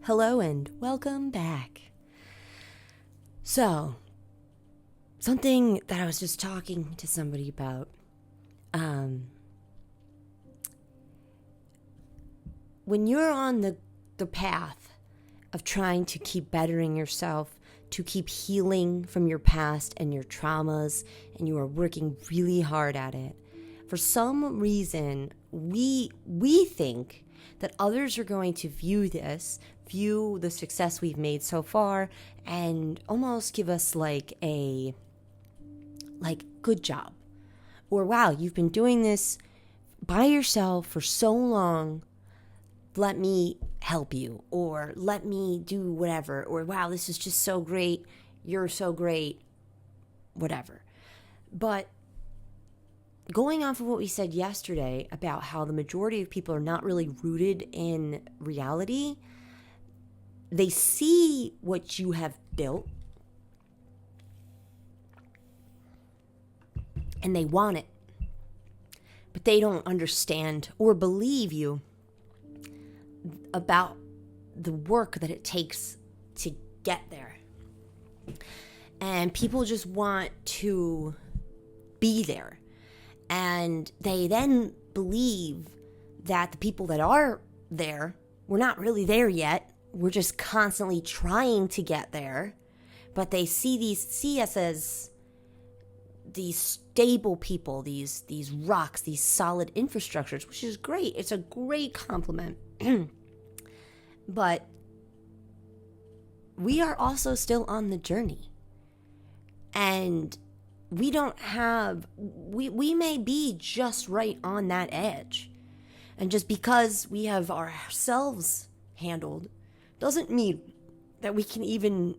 Hello and welcome back. So, something that I was just talking to somebody about, when you're on the path of trying to keep bettering yourself, to keep healing from your past and your traumas, and you are working really hard at it, for some reason, we think that others are going to view the success we've made so far, and almost give us good job. Or, wow, you've been doing this by yourself for so long, let me help you, or let me do whatever, or wow, this is just so great, you're so great, whatever. But going off of what we said yesterday about how the majority of people are not really rooted in reality, they see what you have built and they want it, but they don't understand or believe you about the work that it takes to get there. And people just want to be there. And they then believe that the people that are there, we're not really there yet. We're just constantly trying to get there. But they see us as these stable people, these rocks, these solid infrastructures, which is great. It's a great compliment. But we are also still on the journey. And we may be just right on that edge. And just because we have ourselves handled doesn't mean that we can even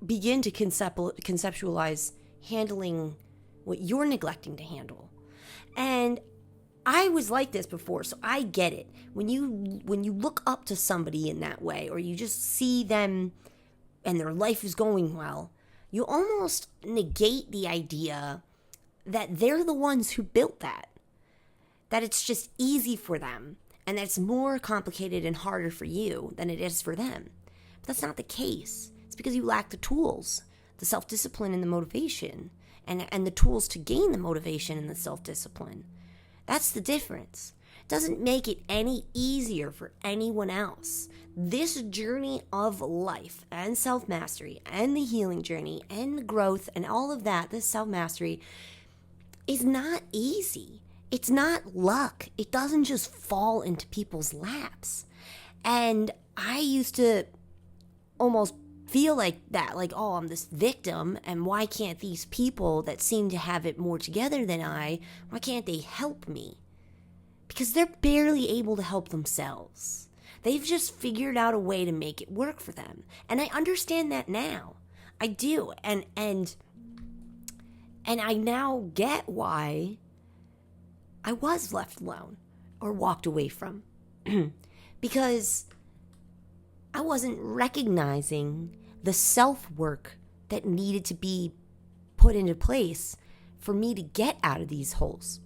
begin to conceptualize handling what you're neglecting to handle. And I was like this before, so I get it. When you look up to somebody in that way, or you just see them and their life is going well, you almost negate the idea that they're the ones who built that it's just easy for them, and that it's more complicated and harder for you than it is for them. But that's not the case. It's because you lack the tools, the self-discipline and the motivation, and the tools to gain the motivation and the self-discipline. That's the difference. It doesn't make it any easier for anyone else. This journey of life and self-mastery and the healing journey and the growth and all of that, this self-mastery, is not easy. It's not luck. It doesn't just fall into people's laps. And I used to almost feel like that, like, oh, I'm this victim, and why can't these people that seem to have it more together than why can't they help me? Because they're barely able to help themselves. They've just figured out a way to make it work for them. And I understand that now. I do. And I now get why I was left alone or walked away from. Because I wasn't recognizing the self-work that needed to be put into place for me to get out of these holes.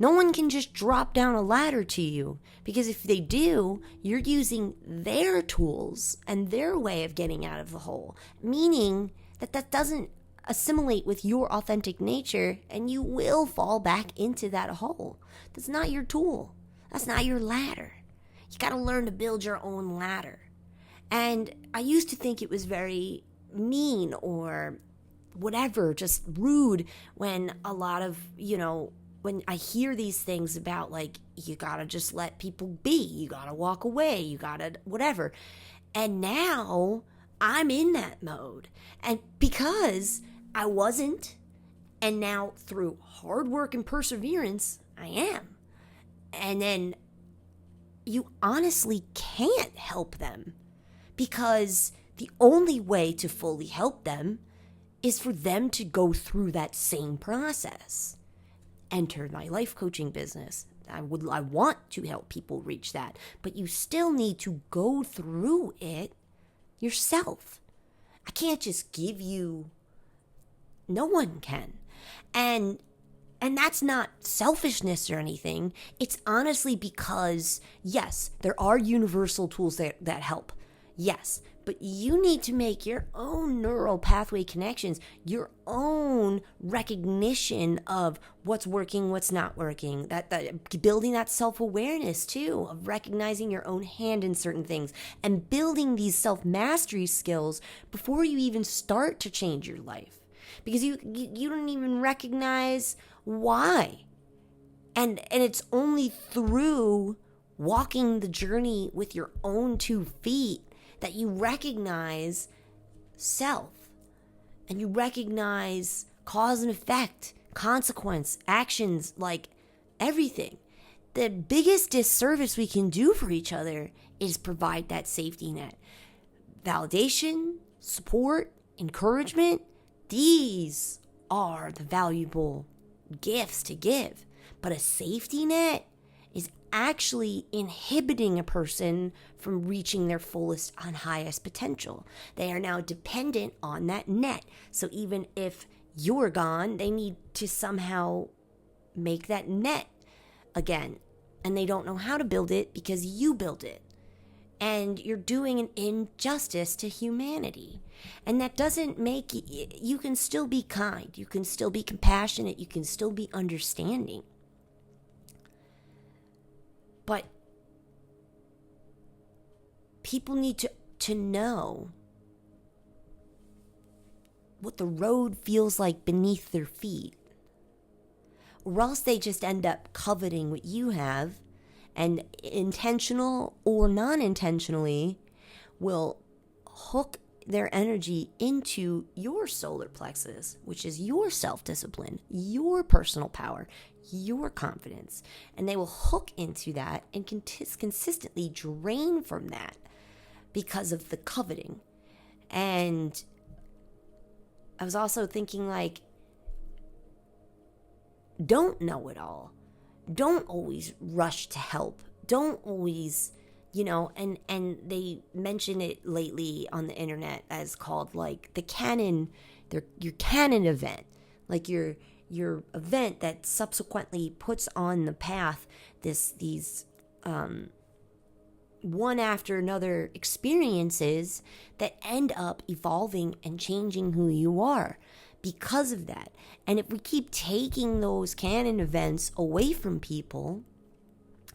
No one can just drop down a ladder to you, because if they do, you're using their tools and their way of getting out of the hole, meaning that doesn't assimilate with your authentic nature, and you will fall back into that hole. That's not your tool. That's not your ladder. You got to learn to build your own ladder. And I used to think it was very mean or whatever, just rude, when a lot of, when I hear these things about, like, you gotta just let people be, you gotta walk away, you gotta whatever. And now I'm in that mode. And because I wasn't, and now through hard work and perseverance, I am. And then you honestly can't help them, because the only way to fully help them is for them to go through that same process. Enter my life coaching business. I want to help people reach that, but you still need to go through it yourself. I can't just give you, no one can. And And that's not selfishness or anything. It's honestly because, yes, there are universal tools that help. Yes, but you need to make your own neural pathway connections, your own recognition of what's working, what's not working. That building that self-awareness too, of recognizing your own hand in certain things and building these self-mastery skills before you even start to change your life. Because you don't even recognize why. And it's only through walking the journey with your own 2 feet that you recognize self. And you recognize cause and effect, consequence, actions, like everything. The biggest disservice we can do for each other is provide that safety net. Validation, support, encouragement, these are the valuable gifts to give. But a safety net is actually inhibiting a person from reaching their fullest and highest potential. They are now dependent on that net. So even if you're gone, they need to somehow make that net again. And they don't know how to build it because you built it. And you're doing an injustice to humanity. And that doesn't make you can still be kind. You can still be compassionate. You can still be understanding. But people need to know what the road feels like beneath their feet. Or else they just end up coveting what you have, and intentional or non-intentionally will hook their energy into your solar plexus, which is your self-discipline, your personal power, your confidence. And they will hook into that and consistently drain from that because of the coveting. And I was also thinking, like, don't know it all. Don't always rush to help. Don't always, and they mention it lately on the internet as called like the canon, your canon event, like your event that subsequently puts on the path these one after another experiences that end up evolving and changing who you are because of that. And if we keep taking those canon events away from people,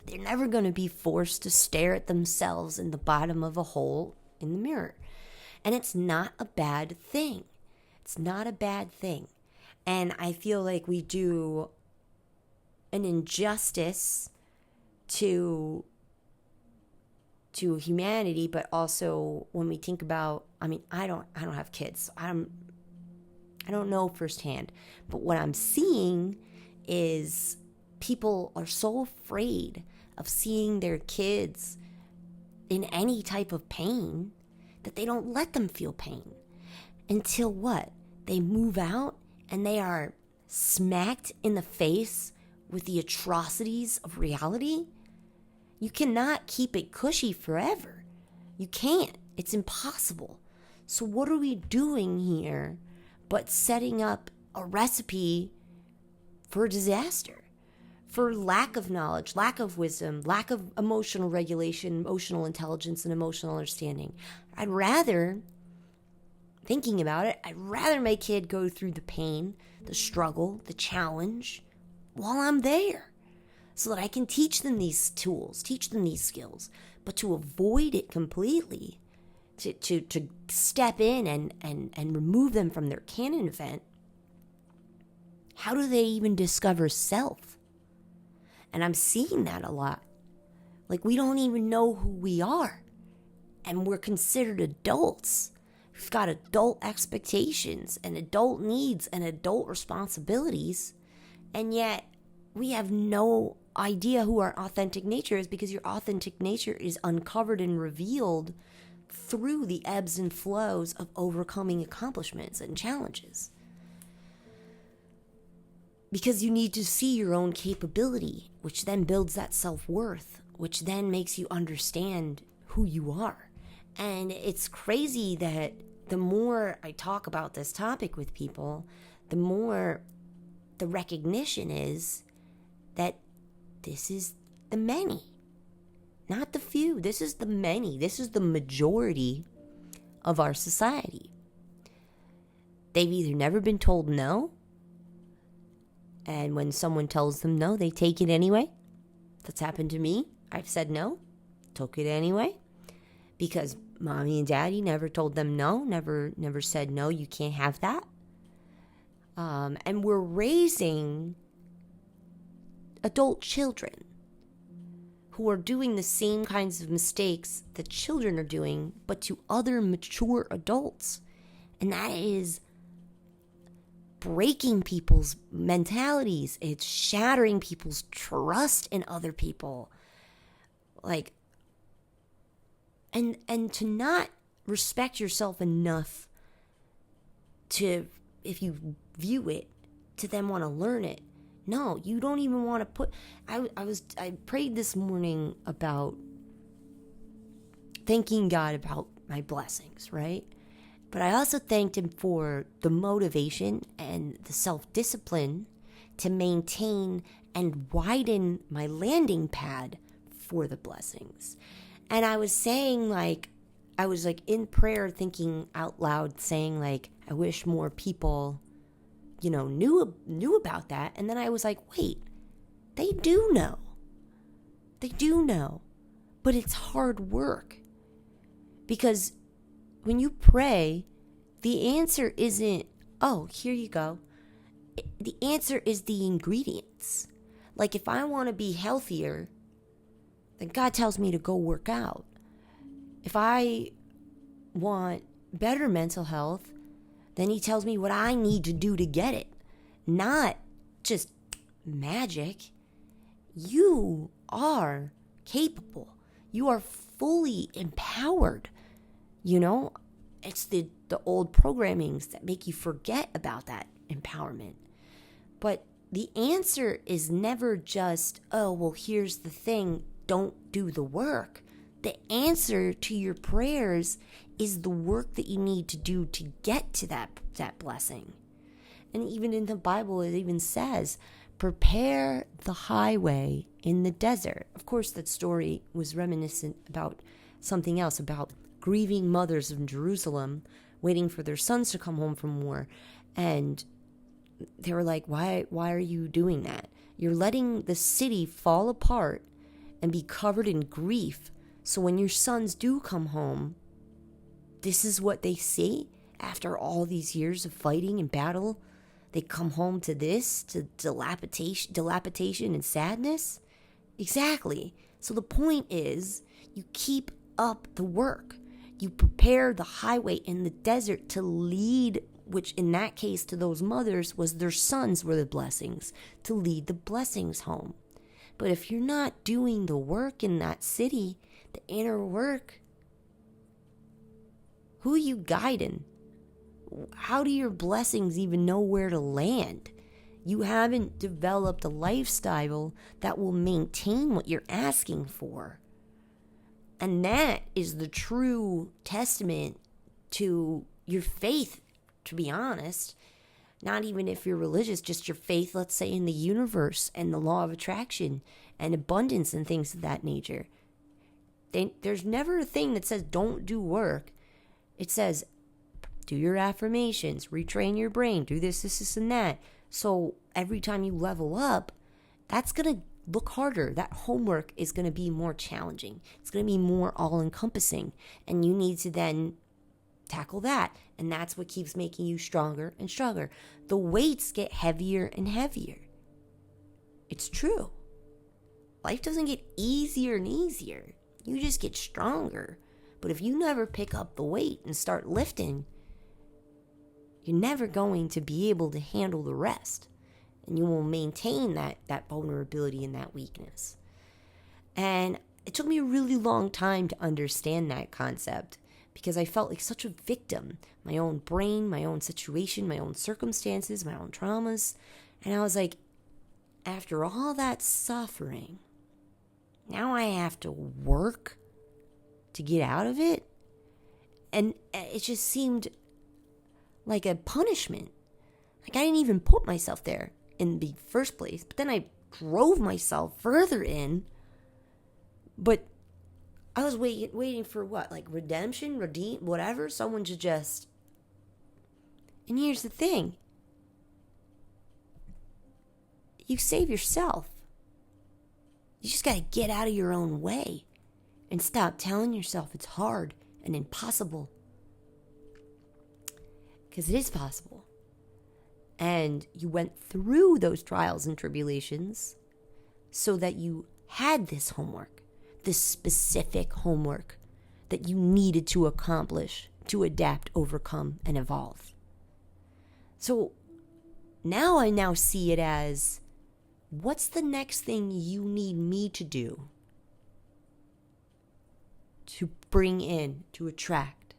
they're never going to be forced to stare at themselves in the bottom of a hole in the mirror. And it's not a bad thing. It's not a bad thing. And I feel like we do an injustice to humanity, but also when we think about, I don't have kids. I don't know firsthand, but what I'm seeing is people are so afraid of seeing their kids in any type of pain that they don't let them feel pain until what? They move out and they are smacked in the face with the atrocities of reality. You cannot keep it cushy forever. You can't. It's impossible. So what are we doing here but setting up a recipe for disaster, for lack of knowledge, lack of wisdom, lack of emotional regulation, emotional intelligence, and emotional understanding? Thinking about it, I'd rather my kid go through the pain, the struggle, the challenge while I'm there so that I can teach them these tools, teach them these skills. But to avoid it completely, to step in and remove them from their canon event, how do they even discover self? And I'm seeing that a lot. Like, we don't even know who we are. And we're considered adults. We've got adult expectations and adult needs and adult responsibilities. And yet we have no idea who our authentic nature is, because your authentic nature is uncovered and revealed through the ebbs and flows of overcoming accomplishments and challenges. Because you need to see your own capability, which then builds that self-worth, which then makes you understand who you are. And it's crazy that the more I talk about this topic with people, the more the recognition is that this is the many, not the few. This is the many. This is the majority of our society. They've either never been told no, and when someone tells them no, they take it anyway. That's happened to me. I've said no, took it anyway, because mommy and daddy never told them no, never said no, you can't have that. And we're raising adult children who are doing the same kinds of mistakes that children are doing, but to other mature adults. And that is breaking people's mentalities. It's shattering people's trust in other people. Like, and to not respect yourself enough to, if you view it, to then want to learn it. No, you don't even want to put... I prayed this morning about thanking God about my blessings, right? But I also thanked him for the motivation and the self-discipline to maintain and widen my landing pad for the blessings. And I was saying, like, I was like in prayer thinking out loud, saying like, I wish more people, you know, knew about that. And then I was like, wait, they do know. They do know. But it's hard work. Because when you pray, the answer isn't, oh, here you go. The answer is the ingredients. Like if I want to be healthier, then God tells me to go work out. If I want better mental health, then he tells me what I need to do to get it. Not just magic. You are capable. You are fully empowered. You know, it's the old programmings that make you forget about that empowerment. But the answer is never just, oh, well, here's the thing, don't do the work. The answer to your prayers is the work that you need to do to get to that blessing. And even in the Bible, it even says, prepare the highway in the desert. Of course, that story was reminiscent about something else, about grieving mothers in Jerusalem, waiting for their sons to come home from war. And they were like, why are you doing that? You're letting the city fall apart and be covered in grief. So when your sons do come home, this is what they see after all these years of fighting and battle. They come home to this, to dilapidation and sadness. Exactly. So the point is, you keep up the work. You prepare the highway in the desert to lead, which in that case to those mothers was their sons were the blessings, to lead the blessings home. But if you're not doing the work in that city, the inner work, who are you guiding? How do your blessings even know where to land? You haven't developed a lifestyle that will maintain what you're asking for. And that is the true testament to your faith, to be honest. Not even if you're religious, just your faith, let's say, in the universe and the law of attraction and abundance and things of that nature. There's never a thing that says don't do work. It says do your affirmations, retrain your brain, do this, and that. So every time you level up, that's going to look harder. That homework is going to be more challenging. It's going to be more all-encompassing. And you need to then tackle that. And that's what keeps making you stronger and stronger. The weights get heavier and heavier. It's true. Life doesn't get easier and easier. You just get stronger. But if you never pick up the weight and start lifting, you're never going to be able to handle the rest. And you will maintain that vulnerability and that weakness. And it took me a really long time to understand that concept because I felt like such a victim. My own brain, my own situation, my own circumstances, my own traumas. And I was like, after all that suffering, now I have to work to get out of it? And it just seemed like a punishment. Like I didn't even put myself there in the first place, but then I drove myself further in. But I was waiting for what? Like redemption, whatever, someone to just... And here's the thing. You save yourself. You just got to get out of your own way and stop telling yourself it's hard and impossible. Because it is possible. And you went through those trials and tribulations so that you had this homework, this specific homework that you needed to accomplish, to adapt, overcome, and evolve. So now I see it as, what's the next thing you need me to do to bring in, to attract?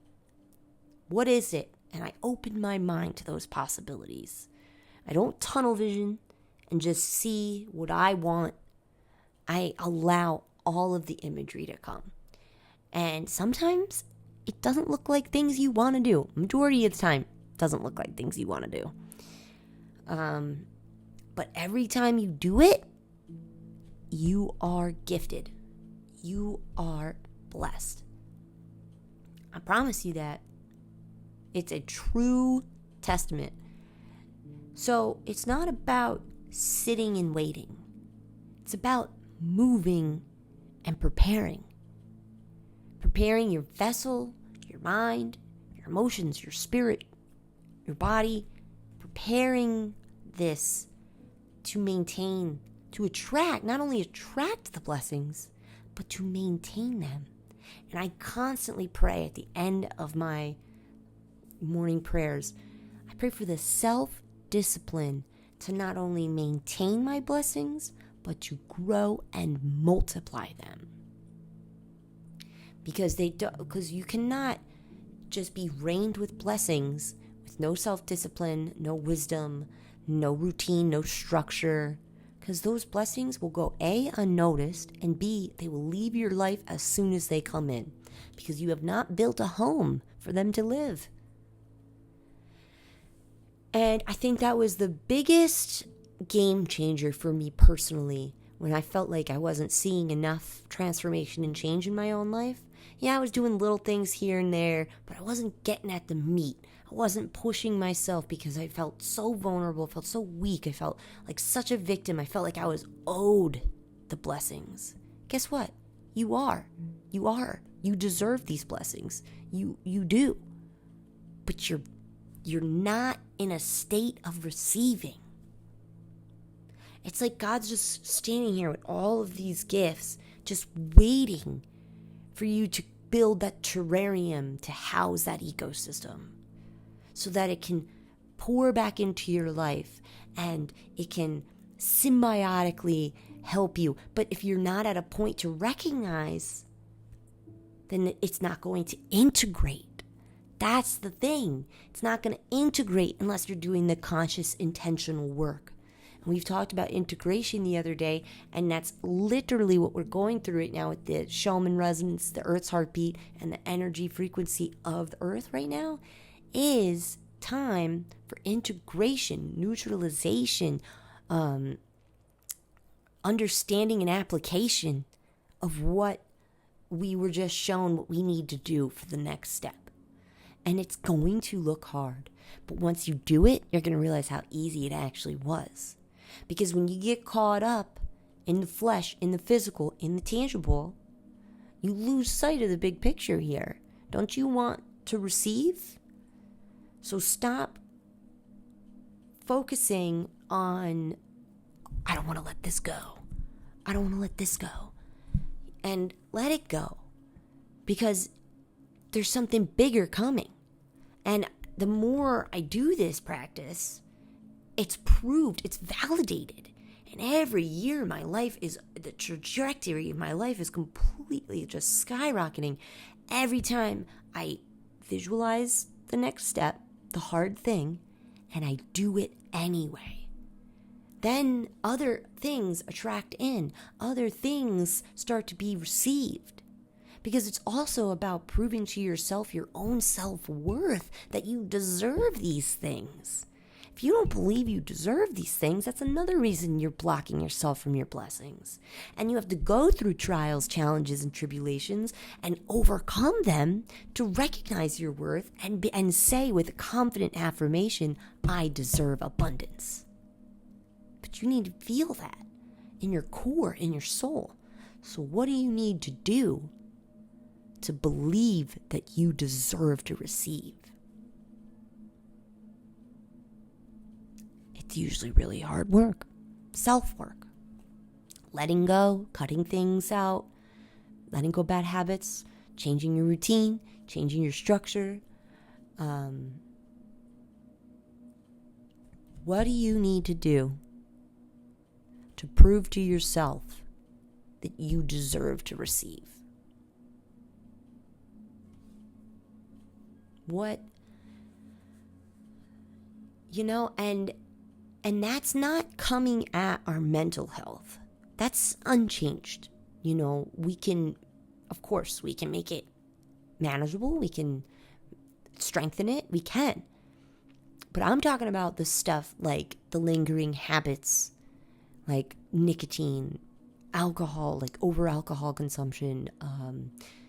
What is it? And I open my mind to those possibilities. I don't tunnel vision and just see what I want. I allow all of the imagery to come. And sometimes it doesn't look like things you want to do. Majority of the time, it doesn't look like things you want to do. But every time you do it, you are gifted. You are blessed. I promise you that. It's a true testament. So it's not about sitting and waiting. It's about moving and preparing. Preparing your vessel, your mind, your emotions, your spirit, your body. Preparing this to maintain, to attract, not only attract the blessings, but to maintain them. And I constantly pray at the end of my morning prayers, I pray for the self-discipline to not only maintain my blessings, but to grow and multiply them. Because you cannot just be rained with blessings with no self-discipline, no wisdom, no routine, no structure. Because those blessings will go A, unnoticed, and B, they will leave your life as soon as they come in. Because you have not built a home for them to live. And I think that was the biggest game changer for me personally, when I felt like I wasn't seeing enough transformation and change in my own life. Yeah, I was doing little things here and there, but I wasn't getting at the meat. I wasn't pushing myself because I felt so vulnerable, felt so weak. I felt like such a victim. I felt like I was owed the blessings. Guess what? You are. You are. You deserve these blessings. You do. But you're not in a state of receiving. It's like God's just standing here with all of these gifts, just waiting for you to build that terrarium to house that ecosystem so that it can pour back into your life and it can symbiotically help you. But if you're not at a point to recognize, then it's not going to integrate. That's the thing. It's not going to integrate unless you're doing the conscious, intentional work. And we've talked about integration the other day, and that's literally what we're going through right now with the Schumann resonance, the Earth's heartbeat, and the energy frequency of the Earth right now is time for integration, neutralization, understanding and application of what we were just shown what we need to do for the next step. And it's going to look hard. But once you do it, you're going to realize how easy it actually was. Because when you get caught up in the flesh, in the physical, in the tangible, you lose sight of the big picture here. Don't you want to receive? So stop focusing on, I don't want to let this go. I don't want to let this go. And let it go. Because there's something bigger coming. And the more I do this practice, it's proved, it's validated. And every year the trajectory of my life is completely just skyrocketing. Every time I visualize the next step, the hard thing, and I do it anyway. Then other things attract in. Other things start to be received. Because it's also about proving to yourself your own self-worth, that you deserve these things. If you don't believe you deserve these things, that's another reason you're blocking yourself from your blessings. And you have to go through trials, challenges, and tribulations and overcome them to recognize your worth and say with a confident affirmation, I deserve abundance. But you need to feel that in your core, in your soul. So what do you need to do to believe that you deserve to receive? It's usually really hard work, self-work, letting go, cutting things out, letting go bad habits, changing your routine, changing your structure. What do you need to do to prove to yourself that you deserve to receive? What, and that's not coming at our mental health. That's unchanged. We can make it manageable. We can strengthen it. We can. But I'm talking about the stuff like the lingering habits, like nicotine, alcohol, like over alcohol consumption,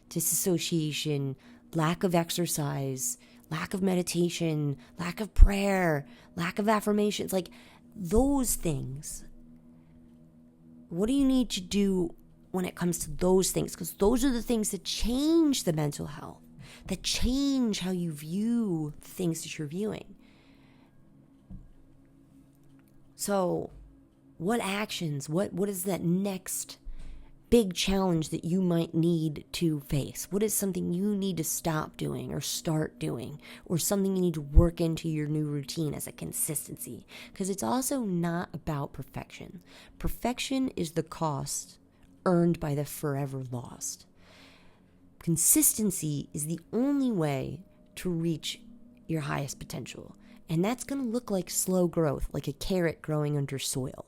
disassociation, lack of exercise, lack of meditation, lack of prayer, lack of affirmations, like those things. What do you need to do when it comes to those things? Because those are the things that change the mental health, that change how you view things that you're viewing. So what actions, what is that next big challenge that you might need to face? What is something you need to stop doing or start doing, or something you need to work into your new routine as a consistency? Because it's also not about perfection. Perfection is the cost earned by the forever lost. Consistency is the only way to reach your highest potential. And that's going to look like slow growth, like a carrot growing under soil.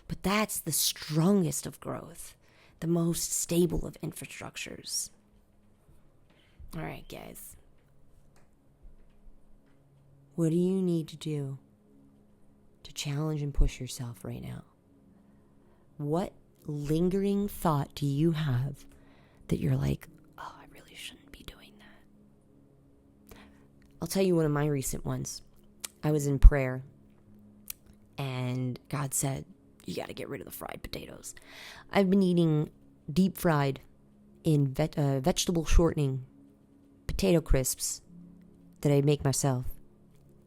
But that's the strongest of growth, the most stable of infrastructures. All right, guys. What do you need to do to challenge and push yourself right now? What lingering thought do you have that you're like, oh, I really shouldn't be doing that? I'll tell you one of my recent ones. I was in prayer, and God said, you got to get rid of the fried potatoes. I've been eating deep fried in vegetable shortening potato crisps that I make myself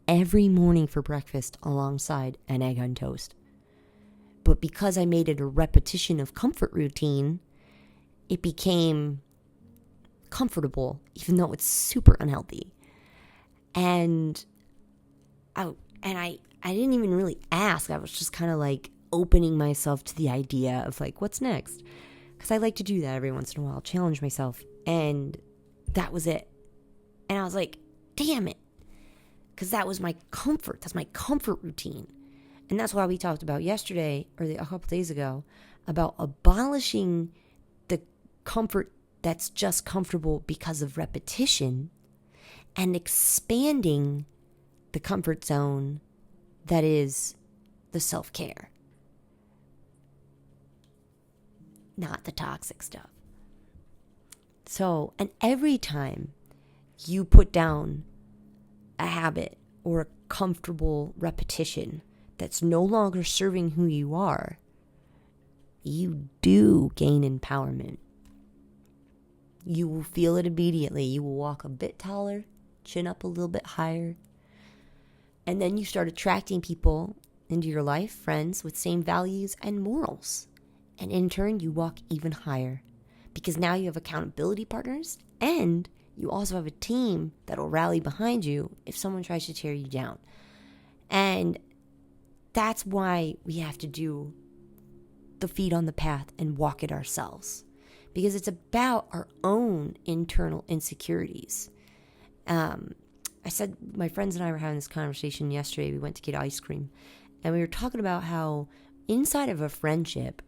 every morning for breakfast alongside an egg on toast. But because I made it a repetition of comfort routine, it became comfortable, even though it's super unhealthy. And I didn't even really ask. I was just kind of like opening myself to the idea of like, what's next? Because I like to do that every once in a while, challenge myself. And that was it. And I was like, damn it. Because that was my comfort. That's my comfort routine. And that's why we talked about yesterday, or a couple days ago, about abolishing the comfort that's just comfortable because of repetition and expanding the comfort zone that is the self-care. Not the toxic stuff. So, and every time you put down a habit or a comfortable repetition that's no longer serving who you are, you do gain empowerment. You will feel it immediately. You will walk a bit taller, chin up a little bit higher. And then you start attracting people into your life, friends with same values and morals. And in turn, you walk even higher. Because now you have accountability partners, and you also have a team that will rally behind you if someone tries to tear you down. And that's why we have to do the feet on the path and walk it ourselves. Because it's about our own internal insecurities. I said, my friends and I were having this conversation yesterday. We went to get ice cream. And we were talking about how inside of a friendship,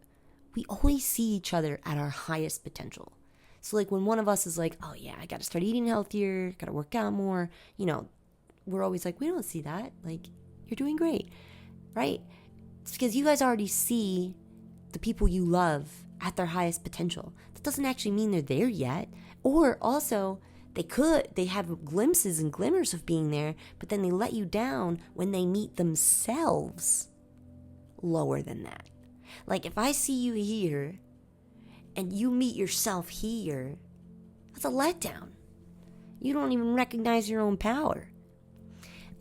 we always see each other at our highest potential. So like when one of us is like, oh yeah, I got to start eating healthier, got to work out more, we're always like, we don't see that. Like, You're doing great, right? It's because you guys already see the people you love at their highest potential. That doesn't actually mean they're there yet. Or also, they have glimpses and glimmers of being there, but then they let you down when they meet themselves lower than that. Like if I see you here and you meet yourself here, that's a letdown. You don't even recognize your own power.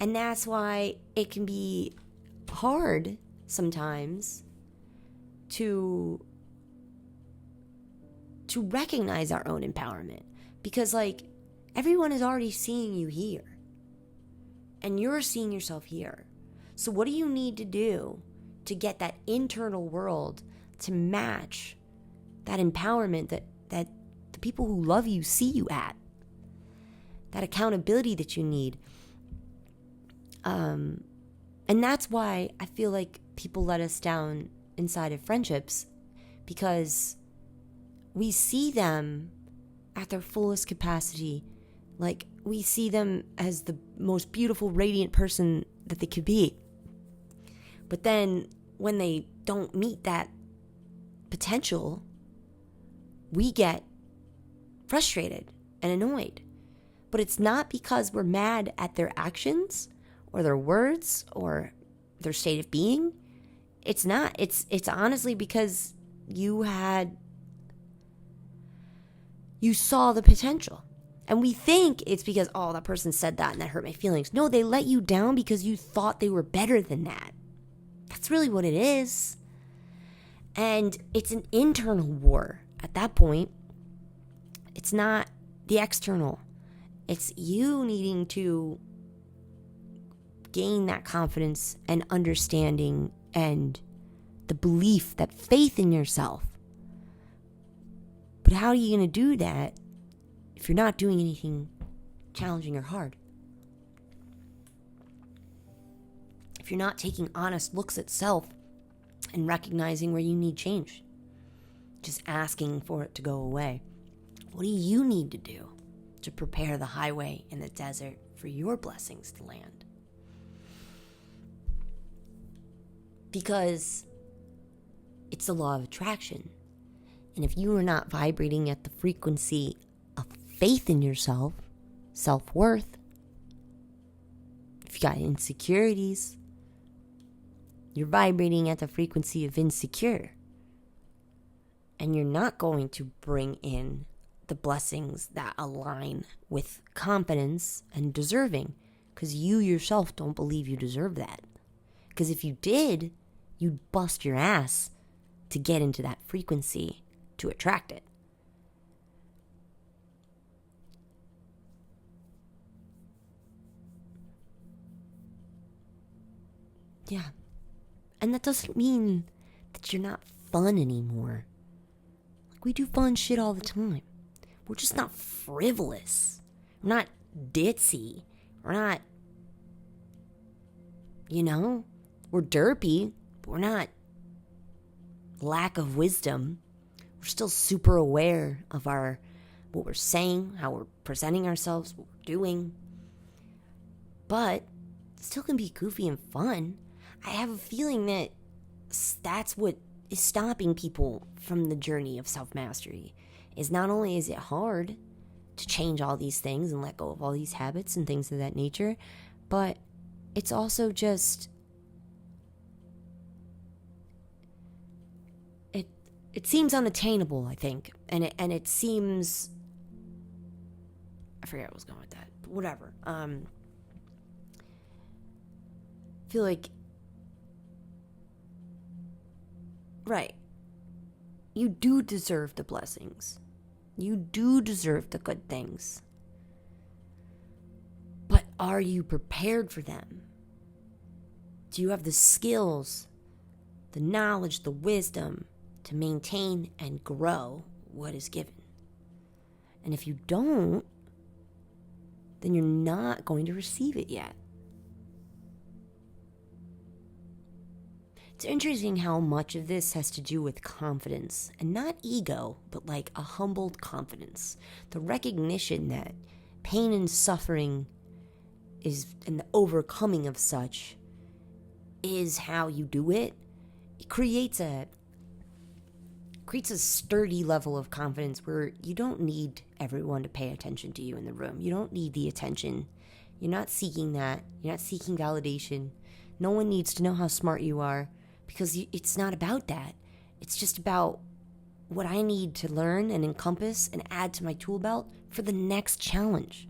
And that's why it can be hard sometimes to recognize our own empowerment. Because like everyone is already seeing you here. And you're seeing yourself here. So what do you need to do to get that internal world to match that empowerment that the people who love you see you at? That accountability that you need. And that's why I feel like people let us down inside of friendships, because we see them at their fullest capacity. Like we see them as the most beautiful, radiant person that they could be. But then when they don't meet that potential, we get frustrated and annoyed. But it's not because we're mad at their actions or their words or their state of being. It's not. It's honestly because you saw the potential. And we think it's because, oh, that person said that and that hurt my feelings. No, they let you down because you thought they were better than that. That's really what it is. And it's an internal war at that point. It's not the external. It's you needing to gain that confidence and understanding and the belief, that faith in yourself. But how are you going to do that if you're not doing anything challenging or hard? If you're not taking honest looks at self and recognizing where you need change, just asking for it to go away. What do you need to do to prepare the highway in the desert for your blessings to land? Because it's the law of attraction. And if you are not vibrating at the frequency of faith in yourself, self-worth, if you got insecurities, you're vibrating at the frequency of insecure. And you're not going to bring in the blessings that align with confidence and deserving, because you yourself don't believe you deserve that. Because if you did, you'd bust your ass to get into that frequency to attract it. Yeah. And that doesn't mean that you're not fun anymore. Like, we do fun shit all the time. We're just not frivolous. We're not ditzy. We're not, we're derpy, but we're not lack of wisdom. We're still super aware of what we're saying, how we're presenting ourselves, what we're doing. But it still can be goofy and fun. I have a feeling that that's what is stopping people from the journey of self-mastery. Is not only is it hard to change all these things and let go of all these habits and things of that nature, but it's also just it seems unattainable, I think, and it seems, I forget what I was going with that, but whatever. I feel like, right, you do deserve the blessings. You do deserve the good things. But are you prepared for them? Do you have the skills, the knowledge, the wisdom to maintain and grow what is given? And if you don't, then you're not going to receive it yet. It's interesting how much of this has to do with confidence, and not ego, but like a humbled confidence. The recognition that pain and suffering and the overcoming of such is how you do it, it creates a sturdy level of confidence where you don't need everyone to pay attention to you in the room. You don't need the attention. You're not seeking that. You're not seeking validation. No one needs to know how smart you are because it's not about that. It's just about what I need to learn and encompass and add to my tool belt for the next challenge.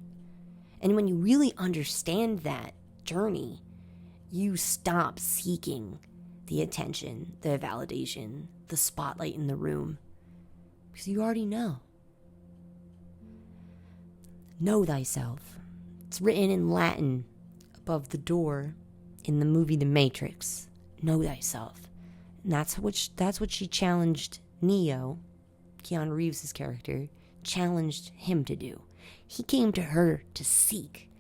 And when you really understand that journey, you stop seeking the attention, the validation, the spotlight in the room, because you already know. Know thyself. It's written in Latin above the door in the movie The Matrix. Know thyself. And that's what she challenged Neo, Keanu Reeves' character, challenged him to do. He came to her to seek,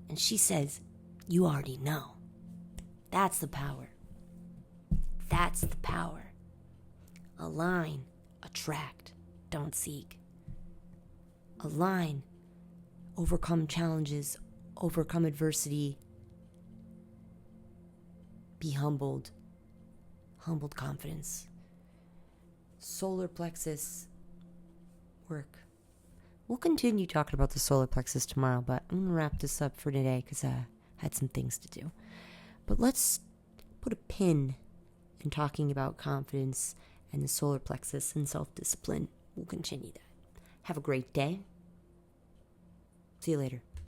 and she says, you already know. That's the power. That's the power. Align, attract, don't seek. Align, overcome challenges, overcome adversity. Be humbled. Humbled confidence. Solar plexus work. We'll continue talking about the solar plexus tomorrow, but I'm going to wrap this up for today because I had some things to do. But let's put a pin in talking about confidence and the solar plexus and self-discipline. We'll continue that. Have a great day. See you later.